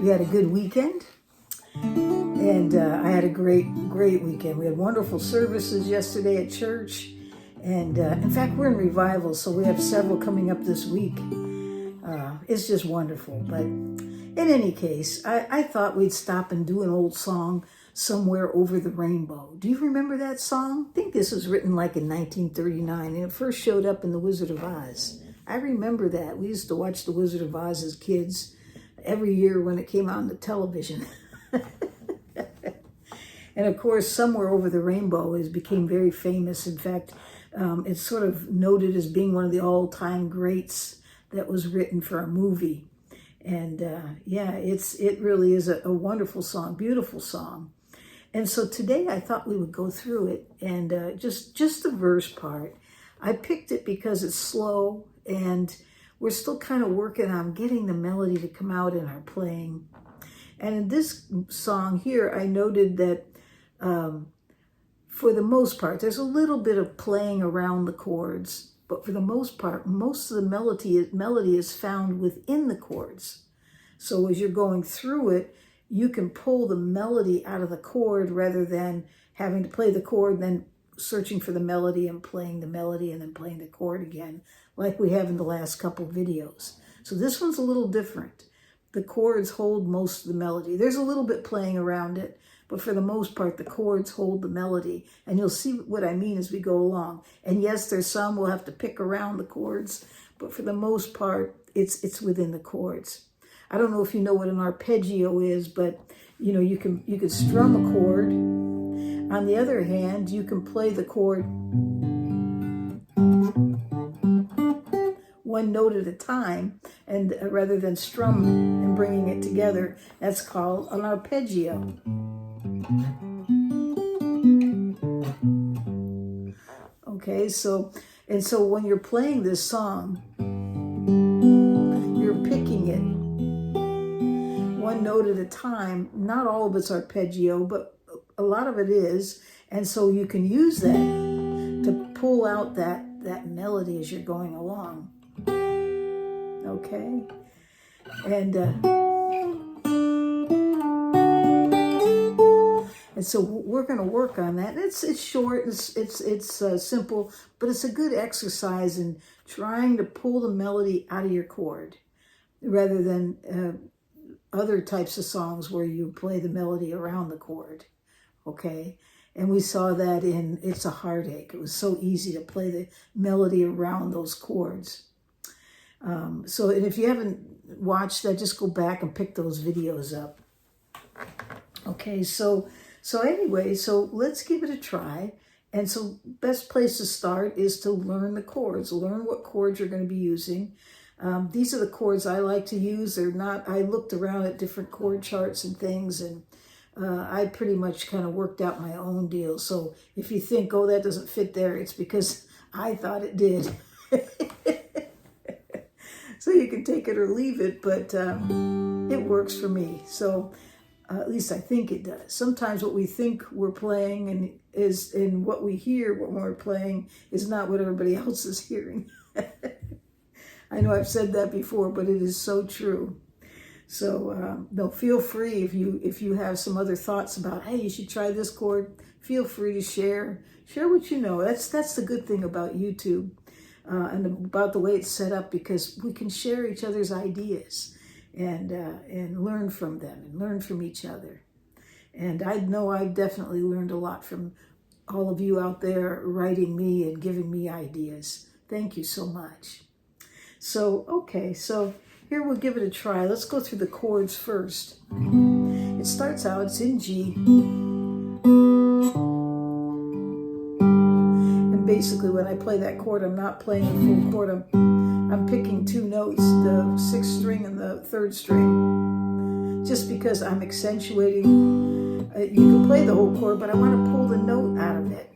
you had a good weekend. And I had a great weekend. We had wonderful services yesterday at church. And in fact, we're in revival, so we have several coming up this week. It's just wonderful. But in any case, I thought we'd stop and do an old song, Somewhere Over the Rainbow. Do you remember that song? I think this was written like in 1939, and it first showed up in The Wizard of Oz. I remember that. We used to watch The Wizard of Oz as kids every year when it came out on the television. And of course, Somewhere Over the Rainbow became very famous. In fact, it's sort of noted as being one of the all-time greats that was written for a movie. And yeah, it really is a wonderful song, beautiful song. And so today I thought we would go through it, and just the verse part. I picked it because it's slow, and we're still kind of working on getting the melody to come out in our playing. And in this song here, I noted that for the most part, there's a little bit of playing around the chords, but for the most part, most of the melody is found within the chords. So as you're going through it, you can pull the melody out of the chord rather than having to play the chord, then searching for the melody and playing the melody and then playing the chord again, like we have in the last couple videos. So this one's a little different. The chords hold most of the melody. There's a little bit playing around it, but for the most part, the chords hold the melody. And you'll see what I mean as we go along. And yes, there's some we'll have to pick around the chords, but for the most part, it's within the chords. I don't know if you know what an arpeggio is, but you know, you can strum a chord. On the other hand, you can play the chord one note at a time, and rather than strum and bringing it together, that's called an arpeggio. Okay, so when you're playing this song, you're picking it one note at a time. Not all of it's arpeggio, but a lot of it is, and so you can use that to pull out that melody as you're going along. Okay, and so we're going to work on that. It's short, it's simple, but it's a good exercise in trying to pull the melody out of your chord, rather than other types of songs where you play the melody around the chord. Okay, and we saw that in It's a Heartache. It was so easy to play the melody around those chords. So, and if you haven't watched that, just go back and pick those videos up. Okay, so anyway, so let's give it a try. And so best place to start is to learn the chords. Learn what chords you're going to be using. These are the chords I like to use. They're not, I looked around at different chord charts and things, and I pretty much kind of worked out my own deal. So if you think, oh, that doesn't fit there, it's because I thought it did. So you can take it or leave it, but it works for me. So at least I think it does. Sometimes what we think we're playing and what we hear when we're playing is not what everybody else is hearing. I know I've said that before, but it is so true. So no, feel free if you have some other thoughts about, hey, you should try this chord. Feel free to share what you know. That's the good thing about YouTube. And about the way it's set up, because we can share each other's ideas and learn from them and learn from each other. And I know I've definitely learned a lot from all of you out there writing me and giving me ideas. Thank you so much. So, okay, so here we'll give it a try. Let's go through the chords first. It starts out, it's in G. Basically, when I play that chord, I'm not playing a full chord. I'm picking two notes, the 6th string and the 3rd string, just because I'm accentuating. You can play the whole chord, but I want to pull the note out of it.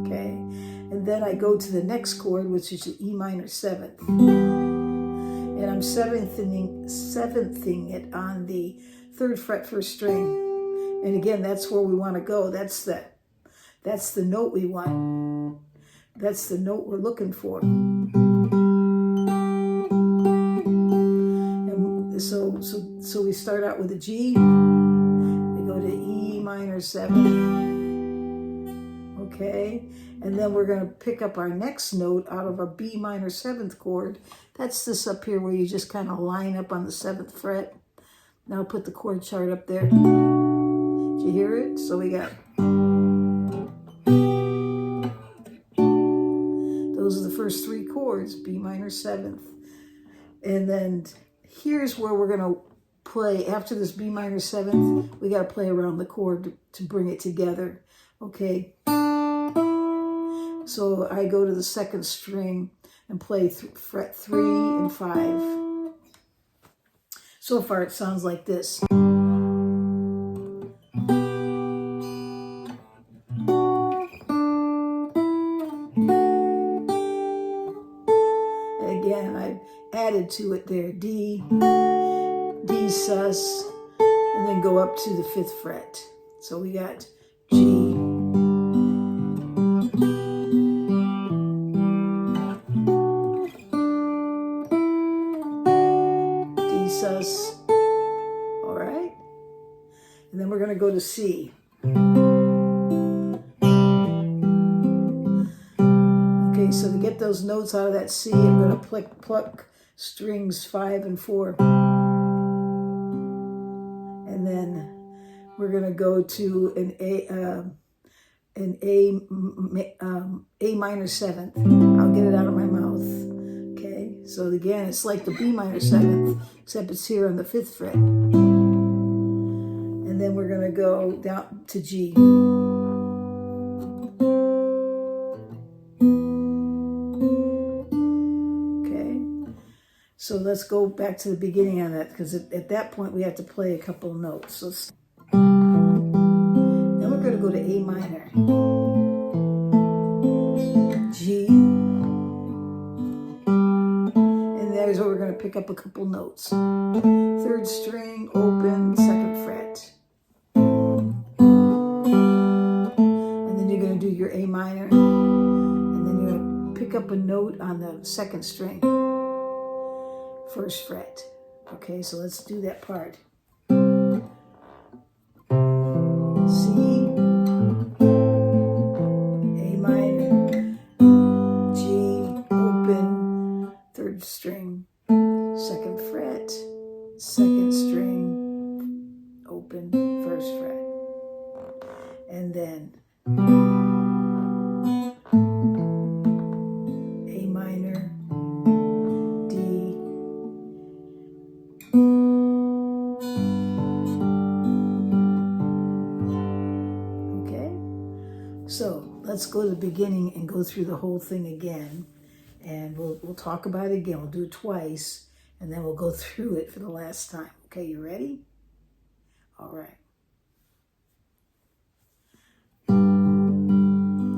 Okay, and then I go to the next chord, which is the E minor 7th, and I'm seventhing it on the 3rd fret 1st string. And again, that's where we want to go. That's the note we want. That's the note we're looking for. And so So we start out with a G, we go to E minor 7, okay? And then we're gonna pick up our next note out of a B minor 7th chord. That's this up here where you just kind of line up on the 7th fret. Now I'll put the chord chart up there. Did you hear it? So we got, those are the first 3 chords, B minor 7th. And then here's where we're gonna play, after this B minor 7th, we gotta play around the chord to bring it together, okay? So I go to the 2nd string and play fret 3 and 5. So far it sounds like this. And again, I've added to it there, D, D sus, and then go up to the 5th fret. So we got G, D sus, all right? And then we're gonna go to C. Okay, so to get those notes out of that C, I'm gonna pluck strings 5 and 4. And then we're gonna go to an A minor 7th. I'll get it out of my mouth. Okay, so again, it's like the B minor 7th, except it's here on the 5th fret. And then we're gonna go down to G. So let's go back to the beginning on that, because at that point we have to play a couple of notes. So then we're going to go to A minor, G, and there's where we're going to pick up a couple notes. 3rd string, open, 2nd fret. And then you're going to do your A minor, and then you're going to pick up a note on the 2nd string. 1st fret. Okay, so let's do that part. C, A minor, G, open, 3rd string, 2nd fret, 2nd string, open, 1st fret. And then A minor, D, so let's go to the beginning and go through the whole thing again, and we'll talk about it again. We'll do it twice, and then we'll go through it for the last time. Okay, you ready? All right.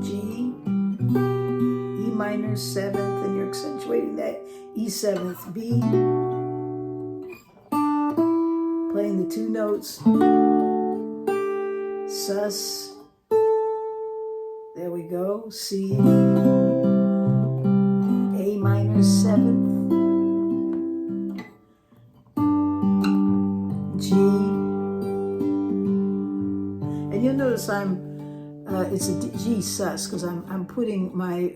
G, E minor 7th, and you're accentuating that E 7th, B, playing the 2 notes, sus. There we go. C, A minor 7th, G, and you'll notice it's a G sus because I'm putting my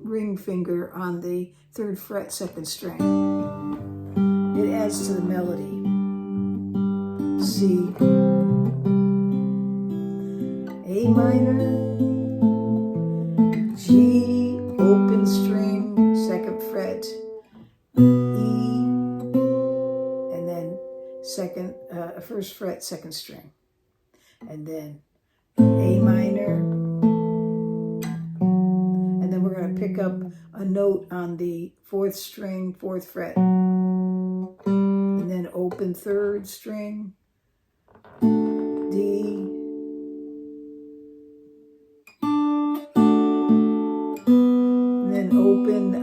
ring finger on the 3rd fret 2nd string. It adds to the melody. C, A minor, G, open string, 2nd fret, E, and then 1st fret, 2nd string, and then A minor, and then we're going to pick up a note on the 4th string, 4th fret, and then open 3rd string, D, open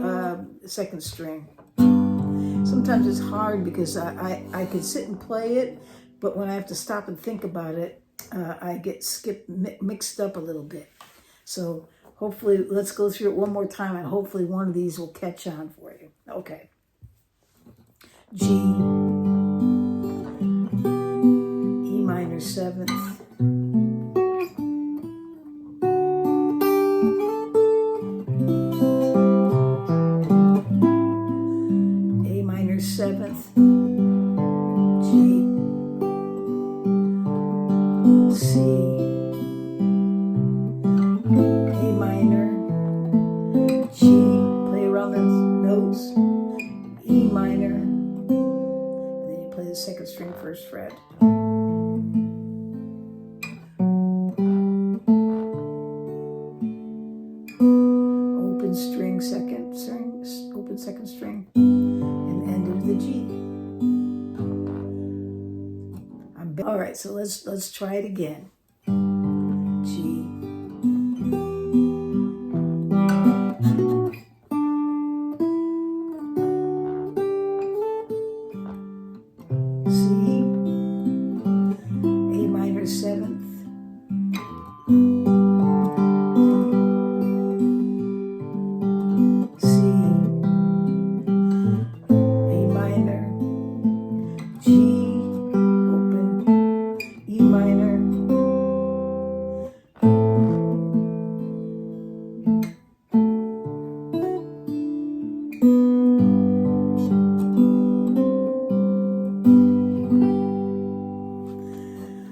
2nd string. Sometimes it's hard because I can sit and play it, but when I have to stop and think about it, I get mixed up a little bit. So hopefully, let's go through it one more time, and hopefully one of these will catch on for you. Okay. G, minor 7th, A minor 7th, G, C, A minor, G, play around the notes, E minor, and then you play the 2nd string 1st fret. Open string, 2nd string, open 2nd string, and end of the G. All right, so let's try it again. G, C, A minor 7th, C, A minor, G, open, E minor,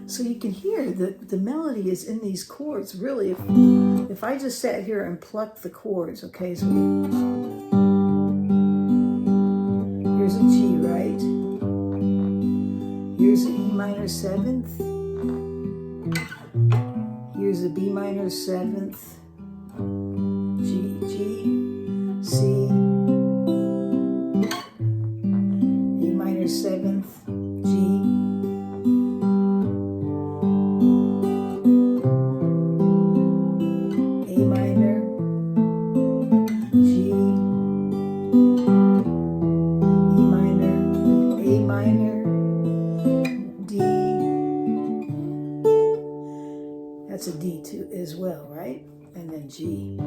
so you can hear that the melody is in these chords. Really, if I just sat here and plucked the chords, okay, so here's a G, right? Here's an E minor 7th. Here's a B minor 7th. G, G, C, A minor 7th, G, A minor, G, E minor, A minor, D. That's a D too as well, right? And then G.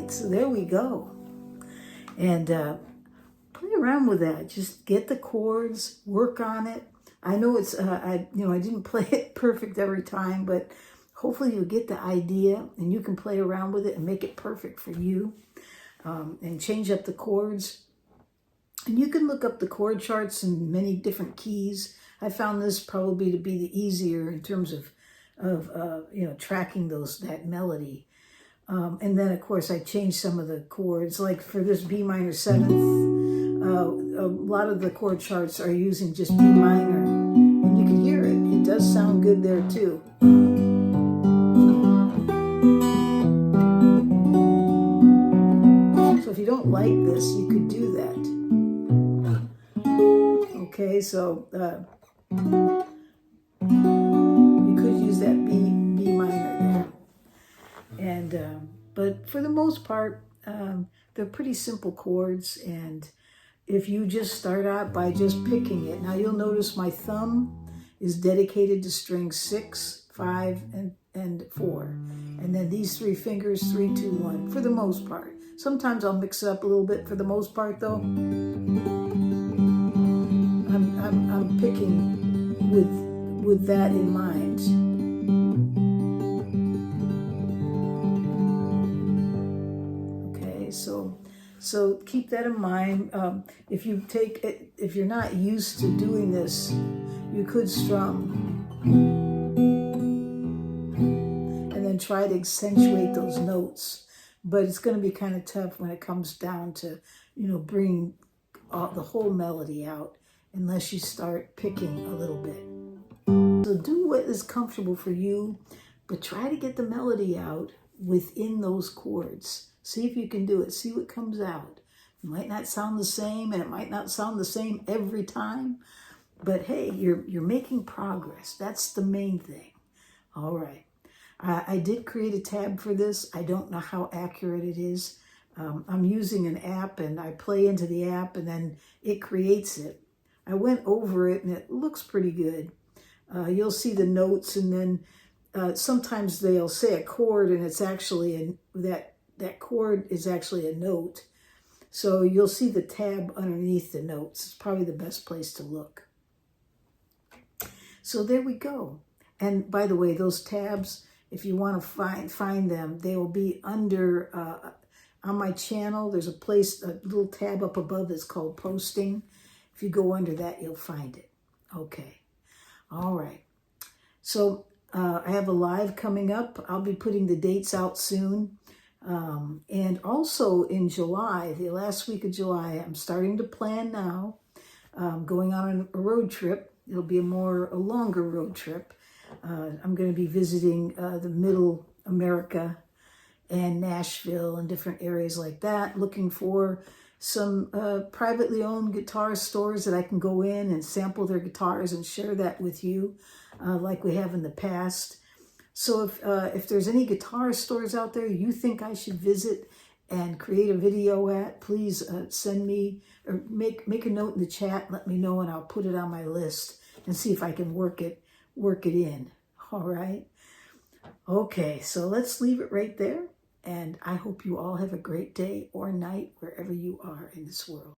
So there we go. And play around with that. Just get the chords, work on it. I know it's, I didn't play it perfect every time, but hopefully you'll get the idea and you can play around with it and make it perfect for you, and change up the chords. And you can look up the chord charts in many different keys. I found this probably to be the easier in terms of tracking that melody. And then, of course, I changed some of the chords. Like for this B minor 7th, a lot of the chord charts are using just B minor. And you can hear it. It does sound good there, too. So if you don't like this, you could do that. Okay, so you And but for the most part, they're pretty simple chords. And if you just start out by just picking it, now you'll notice my thumb is dedicated to strings 6, 5, and 4. And then these 3 fingers, 3, 2, 1, for the most part. Sometimes I'll mix it up a little bit. For the most part, though, I'm picking with that in mind. Okay, so keep that in mind. If you're not used to doing this, you could strum and then try to accentuate those notes. But it's going to be kind of tough when it comes down to, bring the whole melody out unless you start picking a little bit. So do what is comfortable for you, but try to get the melody out within those chords. See if you can do it. See what comes out. It might not sound the same, and it might not sound the same every time, but hey, you're making progress. That's the main thing. All right. I did create a tab for this. I don't know how accurate it is. I'm using an app, and I play into the app, and then it creates it. I went over it, and it looks pretty good. You'll see the notes, and then sometimes they'll say a chord, and it's actually that chord is actually a note. So you'll see the tab underneath the notes. It's probably the best place to look. So there we go. And by the way, those tabs, if you want to find them, they will be under on my channel. There's a little tab up above that's called posting. If you go under that, you'll find it. Okay. All right. So I have a live coming up. I'll be putting the dates out soon. And also in July, the last week of July, I'm starting to plan now. Going on a road trip. It'll be a longer road trip. I'm going to be visiting the Middle America and Nashville and different areas like that, looking for some privately owned guitar stores that I can go in and sample their guitars and share that with you like we have in the past. So if there's any guitar stores out there you think I should visit and create a video at, please send me or make a note in the chat, let me know, and I'll put it on my list and see if I can work it in. All right. Okay, so let's leave it right there. And I hope you all have a great day or night wherever you are in this world.